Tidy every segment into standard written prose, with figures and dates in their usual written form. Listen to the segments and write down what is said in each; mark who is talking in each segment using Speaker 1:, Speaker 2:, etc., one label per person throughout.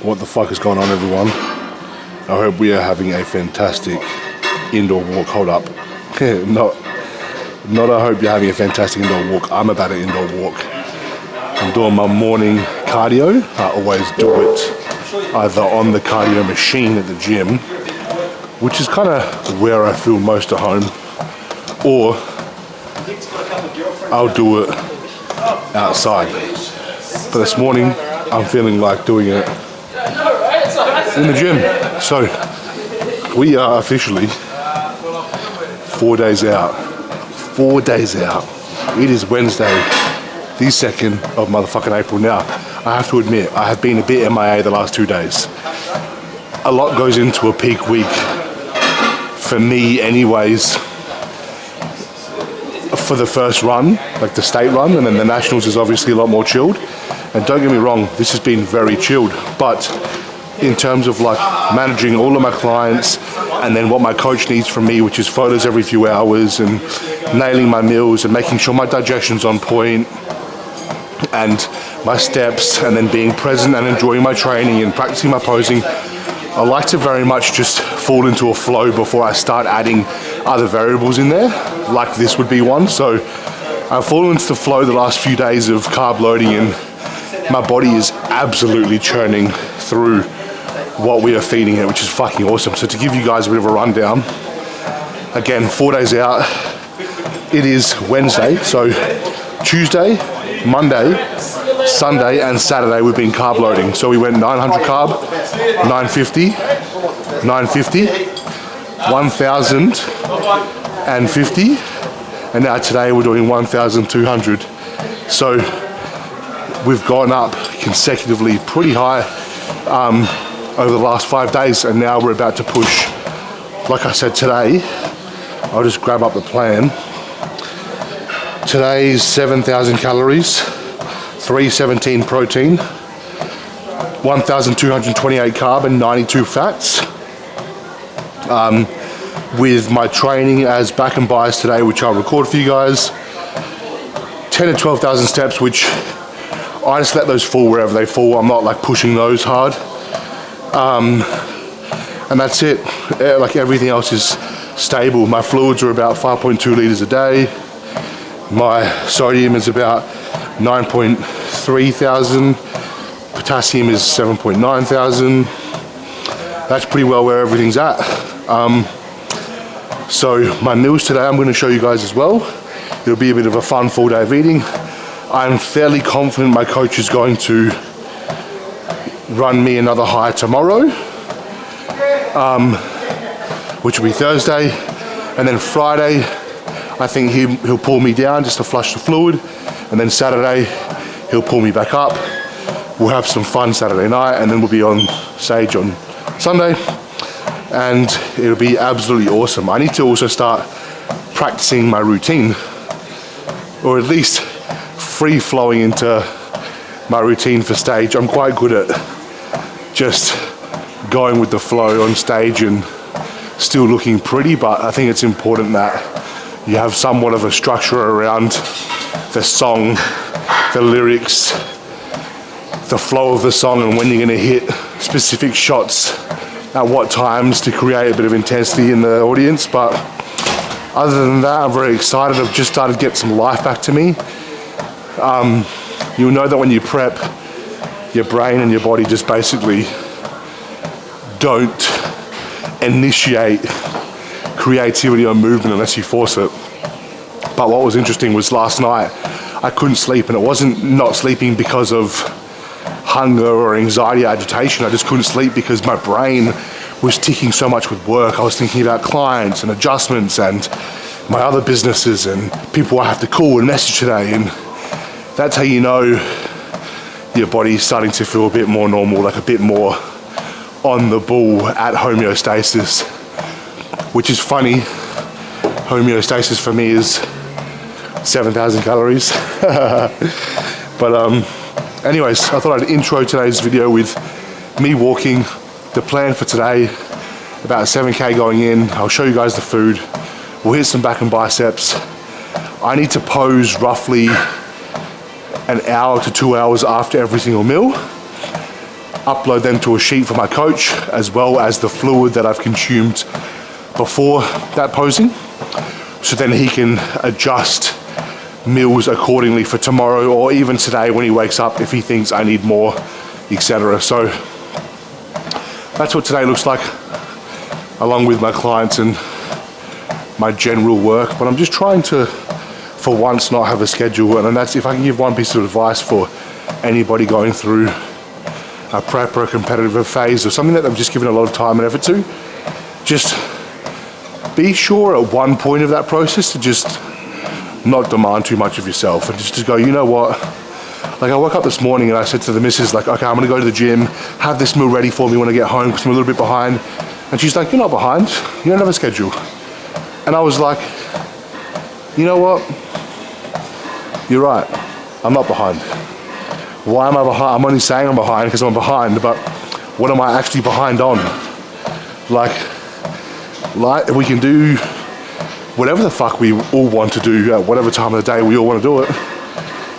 Speaker 1: What the fuck is going on, everyone? I hope we are having a fantastic indoor walk. Hold up. not I hope you're having a fantastic indoor walk. I'm about an indoor walk. I'm doing my morning cardio. I always do it either on the cardio machine at the gym, which is kind of where I feel most at home, or I'll do it outside. But this morning, I'm feeling like doing it in the gym. So we are officially 4 days out. 4 days out. It is Wednesday, the 2nd of motherfucking April now. I have to admit, I have been a bit MIA the last 2 days. A lot goes into a peak week, for me anyways, for the first run, like the state run, and then the nationals is obviously a lot more chilled. And don't get me wrong, this has been very chilled, but in terms of like managing all of my clients and then what my coach needs from me, which is photos every few hours and nailing my meals and making sure my digestion's on point and my steps, and then being present and enjoying my training and practicing my posing. I like to very much just fall into a flow before I start adding other variables in there, like this would be one. So I've fallen into the flow the last few days of carb loading, and my body is absolutely churning through what we are feeding it, which is fucking awesome. So to give you guys a bit of a rundown, again, 4 days out, it is Wednesday. So Tuesday, Monday, Sunday and Saturday we've been carb loading. So we went 900 carb, 950, 950, 1050, and now today we're doing 1200. So we've gone up consecutively pretty high over the last 5 days, and now we're about to push. Like I said today, I'll just grab up the plan. Today's 7,000 calories, 317 protein, 1,228 carb and 92 fats. With my training as back and bias today, which I'll record for you guys, 10 to 12,000 steps, which I just let those fall wherever they fall. I'm not like pushing those hard. And that's it. Like everything else is stable. My fluids are about 5.2 liters a day. My sodium is about 9.3 thousand. Potassium is 7.9 thousand. That's pretty well where everything's at. So my meals today I'm going to show you guys as well. It'll be a bit of a fun full day of eating. I'm fairly confident my coach is going to run me another high tomorrow, which will be Thursday, and then Friday I think he'll pull me down just to flush the fluid, and then Saturday he'll pull me back up. We'll have some fun Saturday night, and then we'll be on stage on Sunday, and it'll be absolutely awesome. I need to also start practicing my routine, or at least free flowing into my routine for stage. I'm quite good at just going with the flow on stage and still looking pretty, but I think it's important that you have somewhat of a structure around the song, the lyrics, the flow of the song, and when you're going to hit specific shots at what times to create a bit of intensity in the audience. But other than that, I'm very excited. I've just started to get some life back to me. You'll know that when you prep, your brain and your body just basically don't initiate creativity or movement unless you force it. But what was interesting was last night I couldn't sleep, and it wasn't not sleeping because of hunger or anxiety or agitation. I just couldn't sleep because my brain was ticking so much with work. I was thinking about clients and adjustments and my other businesses and people I have to call and message today, and that's how you know your body's starting to feel a bit more normal, like a bit more on the ball at homeostasis, which is funny. Homeostasis for me is 7,000 calories. But anyways, I thought I'd intro today's video with me walking. The plan for today, about 7K going in. I'll show you guys the food. We'll hit some back and biceps. I need to pose roughly an hour to 2 hours after every single meal. upload them to a sheet for my coach, as well as the fluid that I've consumed before that posing, so then he can adjust meals accordingly for tomorrow or even today when he wakes up if he thinks I need more, etc. So that's what today looks like, along with my clients and my general work. But I'm just trying to, for once, not have a schedule. And that's, if I can give one piece of advice for anybody going through a prep or a competitive phase or something that they've just given a lot of time and effort to, just be sure at one point of that process to just not demand too much of yourself and just to go, you know what, like I woke up this morning and I said to the missus, like, okay, I'm gonna go to the gym, have this meal ready for me when I get home because I'm a little bit behind. And she's like, you're not behind, you don't have a schedule. And I was like, you know what, you're right, I'm not behind. Why am I behind? I'm only saying I'm behind because I'm behind, but what am I actually behind on? Like we can do whatever the fuck we all want to do at whatever time of the day we all want to do it.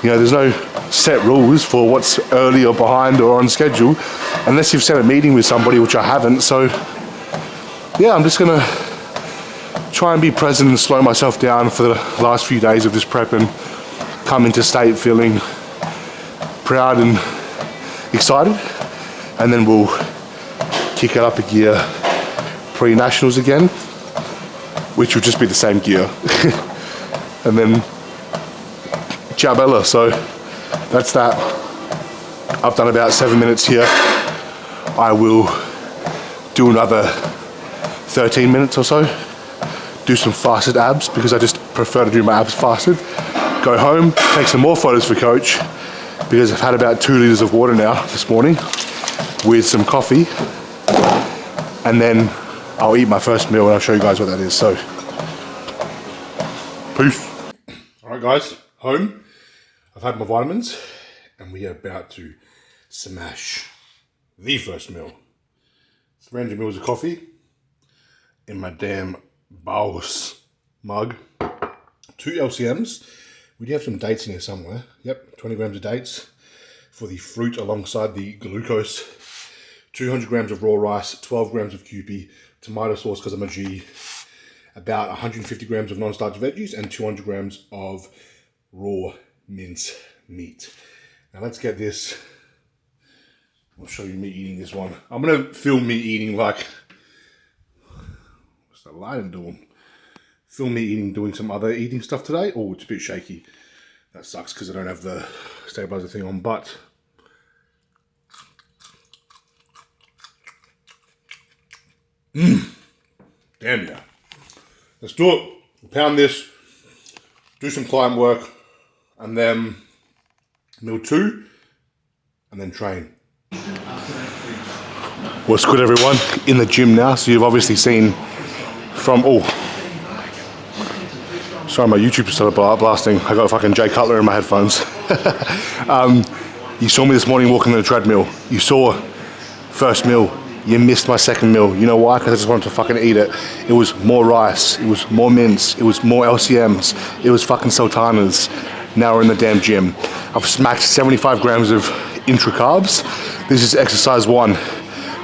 Speaker 1: You know, there's no set rules for what's early or behind or on schedule, unless you've set a meeting with somebody, which I haven't. So yeah, I'm just gonna try and be present and slow myself down for the last few days of this prep and come into state feeling proud and excited, and then we'll kick it up a gear pre-nationals again, which will just be the same gear. And then Jabella. So that's that. I've done about 7 minutes here. I will do another 13 minutes or so, do some fasted abs because I just prefer to do my abs fasted, go home, take some more photos for coach because I've had about 2 liters of water now this morning with some coffee, and then I'll eat my first meal and I'll show you guys what that is. So peace. All right guys, home. I've had my vitamins and we are about to smash the first meal. It's 300 mils of coffee in my damn Baus mug. 2 LCMs. We do have some dates in here somewhere. Yep, 20 grams of dates for the fruit alongside the glucose. 200 grams of raw rice, 12 grams of Kewpie, tomato sauce because I'm a G, about 150 grams of non-starch veggies, and 200 grams of raw mince meat. Now let's get this. I'll show you me eating this one. I'm going to film me eating like, what's that lighting doing? Film me eating, doing some other eating stuff today. Oh, it's a bit shaky. That sucks because I don't have the stabilizer thing on, but damn yeah. Let's do it. We'll pound this, do some client work, and then meal 2, and then train. What's good, everyone? In the gym now, so you've obviously seen from, oh, sorry, my YouTube started blasting. I got fucking Jay Cutler in my headphones. You saw me this morning walking on the treadmill. You saw first meal. You missed my second meal. You know why? Because I just wanted to fucking eat it. It was more rice. It was more mince. It was more LCMs. It was fucking sultanas. Now we're in the damn gym. I've smacked 75 grams of intra carbs. This is exercise 1.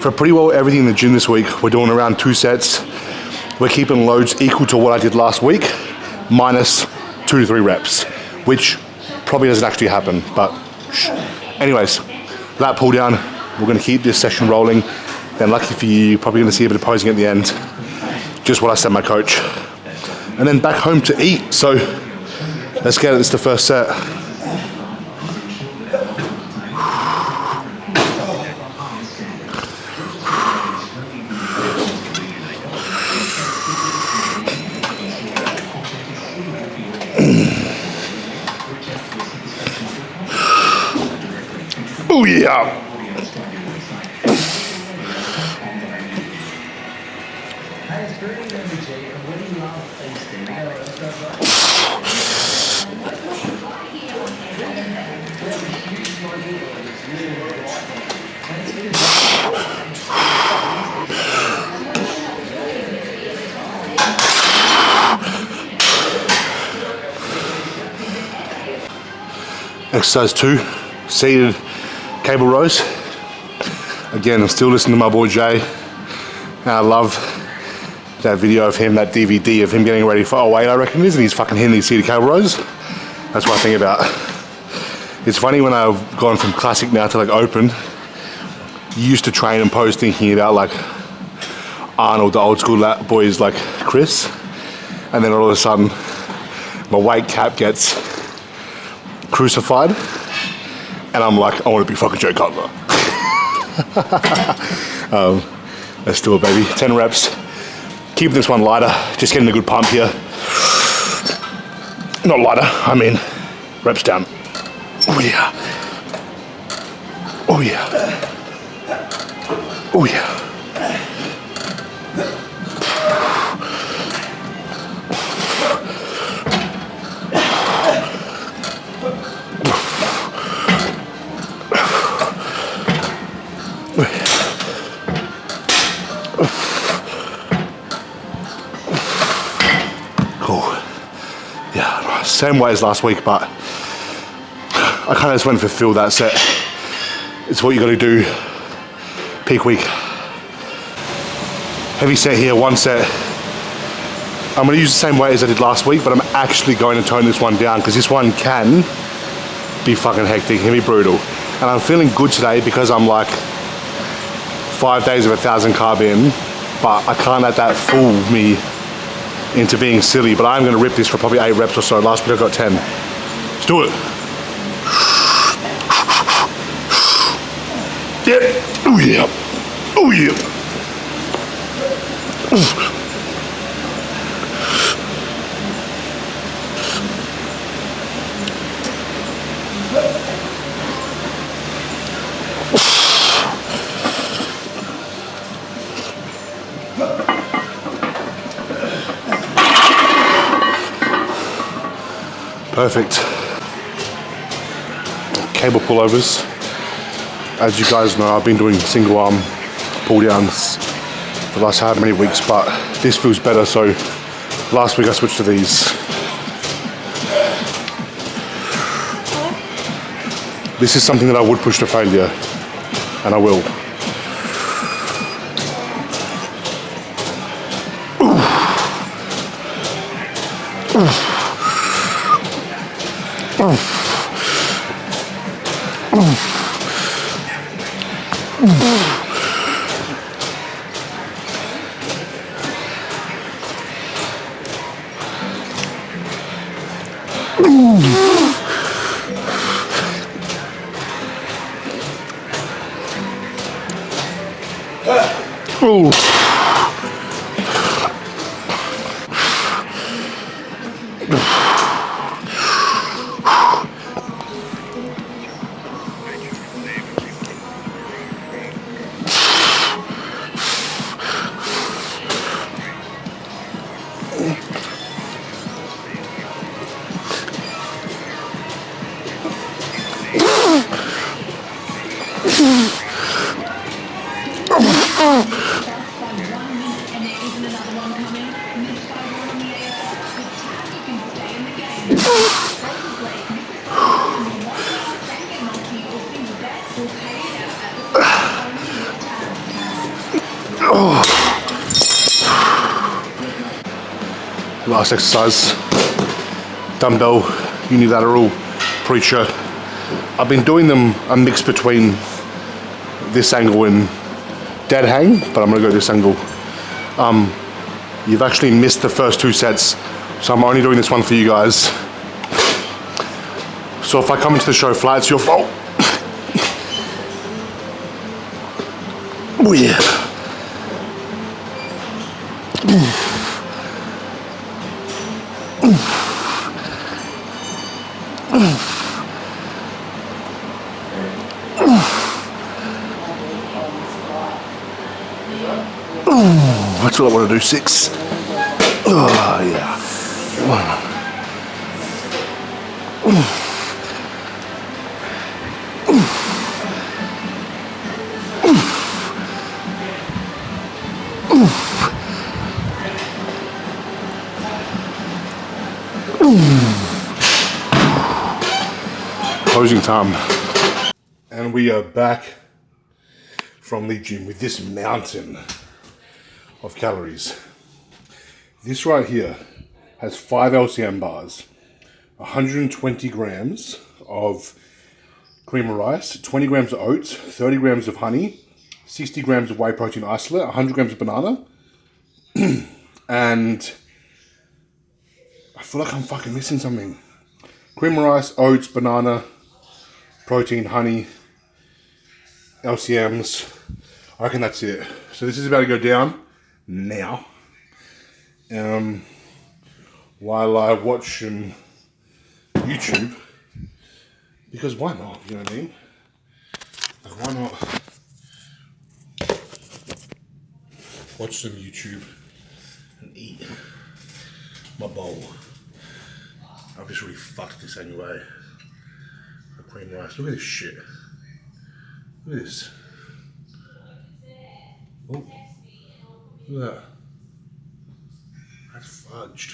Speaker 1: For pretty well everything in the gym this week, we're doing around 2 sets. We're keeping loads equal to what I did last week, minus 2 to 3 reps, which probably doesn't actually happen, but anyways, lat pull down. We're gonna keep this session rolling. Then lucky for you, you're probably gonna see a bit of posing at the end. Just what I said my coach. And then back home to eat. So let's get it, it's the first set. Oh yeah. Exercise 2, seated cable rows. Again, I'm still listening to my boy Jay. And I love that video of him, that DVD of him getting ready for 08, I reckon it is, and he's fucking hitting these city cable rows. That's what I think about. It's funny when I've gone from classic now to like open, you used to train and pose thinking about like Arnold, the old school boys like Chris, and then all of a sudden my weight cap gets crucified and I'm like, I want to be fucking Joe Cutler. Let's do it, baby. 10 reps. Keep this one lighter, just getting a good pump here. Not lighter, I mean reps down. Oh yeah. Oh yeah. Oh yeah. Cool. Yeah, same weight as last week, but I kind of just went for fill that set. It's what you got to do peak week. Heavy set here, one set. I'm going to use the same weight as I did last week, but I'm actually going to tone this one down because this one can be fucking hectic, can be brutal. And I'm feeling good today because I'm like 5 days of 1,000 carb in, but I can't let that fool me into being silly. But I'm going to rip this for probably 8 reps or so. Last week I got 10. Let's do it. Yeah. Oh yeah. Oh yeah. Perfect. Cable pullovers. As you guys know, I've been doing single arm pull downs for the last how many weeks, but this feels better, so last week I switched to these. This is something that I would push to failure, and I will. Ooh. Last exercise, dumbbell, unilateral, preacher. I've been doing them a mix between this angle and dead hang, but I'm gonna go this angle. You've actually missed the first 2 sets, so I'm only doing this one for you guys. So if I come into the show flat, it's your fault. Oh yeah. That's what I want to do, 6. Oh yeah. 1. Closing time. And we are back from the gym with this mountain of calories. This right here has 5 LCM bars, 120 grams of cream of rice, 20 grams of oats, 30 grams of honey, 60 grams of whey protein isolate, 100 grams of banana, and I feel like I'm fucking missing something. Cream of rice, oats, banana, protein, honey, LCMs. I reckon that's it. So this is about to go down now. While I watch YouTube, because why not? You know what I mean? Like, why not watch some YouTube and eat my bowl? I've just really fucked this anyway. The cream rice. Look at this shit. Look at this. Oh, look at that. That's fudged.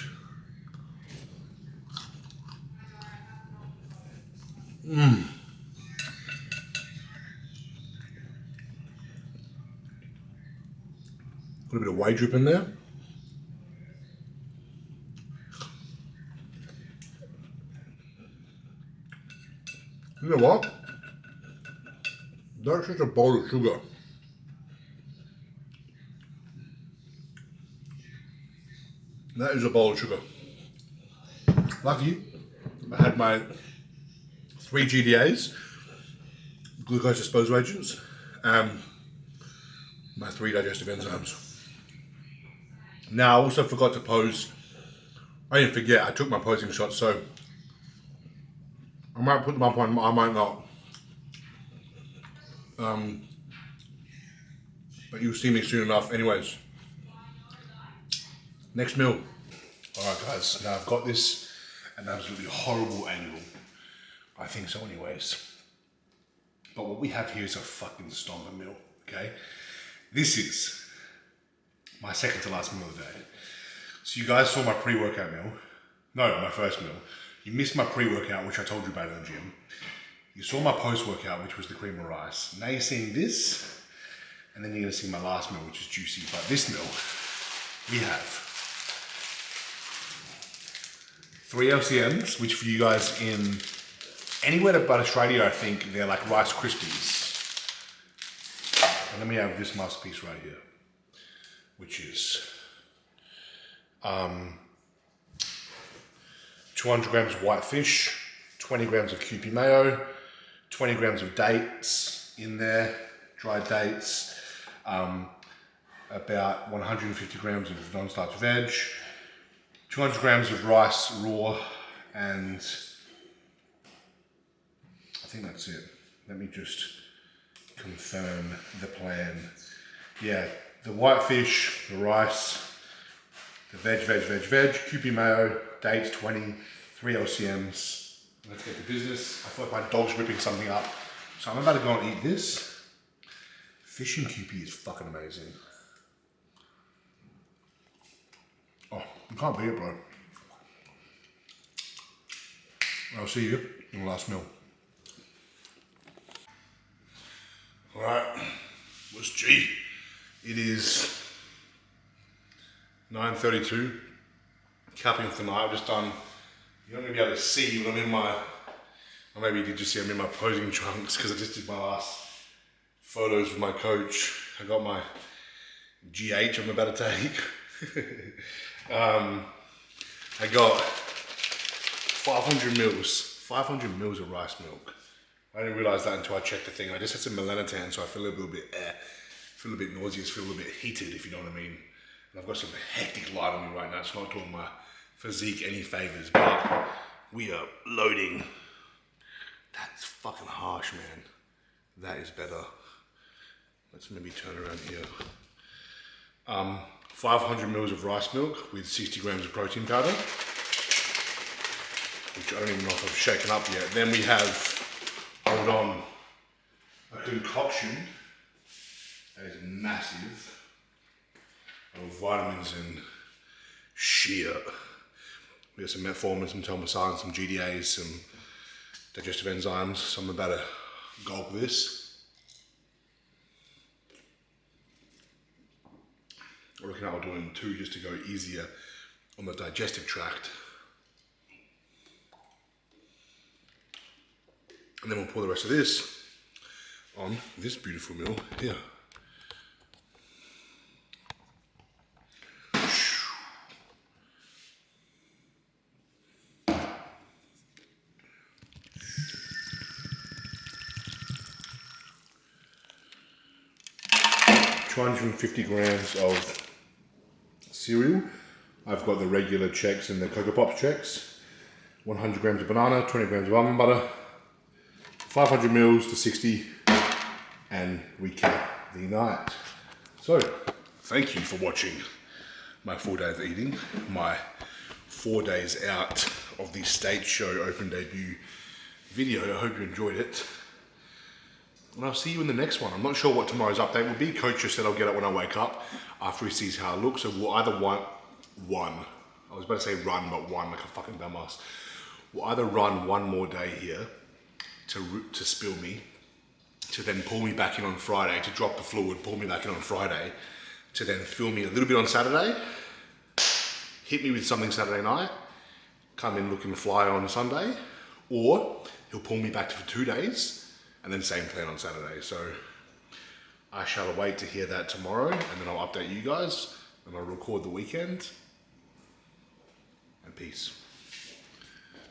Speaker 1: Put a bit of whey drip in there. You know what? That's just a bowl of sugar. That is a bowl of sugar. Lucky I had my 3 GDAs, glucose disposal agents, and my 3 digestive enzymes. Now I also forgot to pose. I didn't forget, I took my posing shot, so I might put them up on, I might not. But you'll see me soon enough. Anyways, next meal. Alright guys, now I've got this an absolutely horrible angle. I think so anyways. But what we have here is a fucking stomach meal, okay? This is my second to last meal of the day. So you guys saw my pre-workout meal. No, my first meal. You missed my pre-workout, which I told you about in the gym. You saw my post-workout, which was the cream of rice. Now you're seeing this, and then you're gonna see my last meal, which is juicy. But this meal, we have 3 LCMs, which for you guys in anywhere but Australia, I think they're like Rice Krispies. And then we have this masterpiece right here, which is 200 grams of white fish, 20 grams of Kewpie mayo, 20 grams of dates in there, dried dates, about 150 grams of non-starch veg, 200 grams of rice raw, and I think that's it. Let me just confirm the plan. Yeah, the white fish, the rice, the veg, Kewpie mayo, dates 20, 3 LCMs. Let's get to business. I feel like my dog's ripping something up. So I'm about to go and eat this. Fish and Kewpie is fucking amazing. Oh, you can't beat it, bro. I'll see you in the last meal. Alright, what's G? It is 9:32. Capping off the night. I've just done, you're not going to be able to see, but I'm in my, or maybe you did just see I'm in my posing trunks because I just did my last photos with my coach. I got my GH I'm about to take. I got 500 mils of rice milk. I didn't realize that until I checked the thing. I just had some melanotan, so I feel a little bit nauseous, feel a little bit heated, if you know what I mean. And I've got some hectic light on me right now. It's not doing my physique any favors, but we are loading. That's fucking harsh, man. That is better. Let's maybe turn around here. 500 mils of rice milk with 60 grams of protein powder, which I don't even know if I've shaken up yet. Then we have, hold on, a concoction that is massive of vitamins and shit. We got some metformin, some telmisartan, some GDAs, some digestive enzymes. So I'm about to gulp this. I'm looking at doing 2 just to go easier on the digestive tract. And then we'll pour the rest of this on this beautiful meal here. $250 grams of cereal. I've got the regular checks and the Cocoa Pops checks. 100 grams of banana, 20 grams of almond butter, 500 mils to 60, and we cap the night. So, thank you for watching my 4 days of eating, my 4 days out of the stage show open debut video. I hope you enjoyed it. And I'll see you in the next one. I'm not sure what tomorrow's update will be. Coach just said I'll get it when I wake up after he sees how I look. So we'll either want one. I was about to say run, but one like a fucking dumbass. We'll either run one more day here to spill me, to then pull me back in on Friday, to drop the fluid, pull me back in on Friday, to then fill me a little bit on Saturday, hit me with something Saturday night, come in looking fly on Sunday, or he'll pull me back for 2 days, and then same plan on Saturday. So I shall await to hear that tomorrow, and then I'll update you guys, and I'll record the weekend, and peace.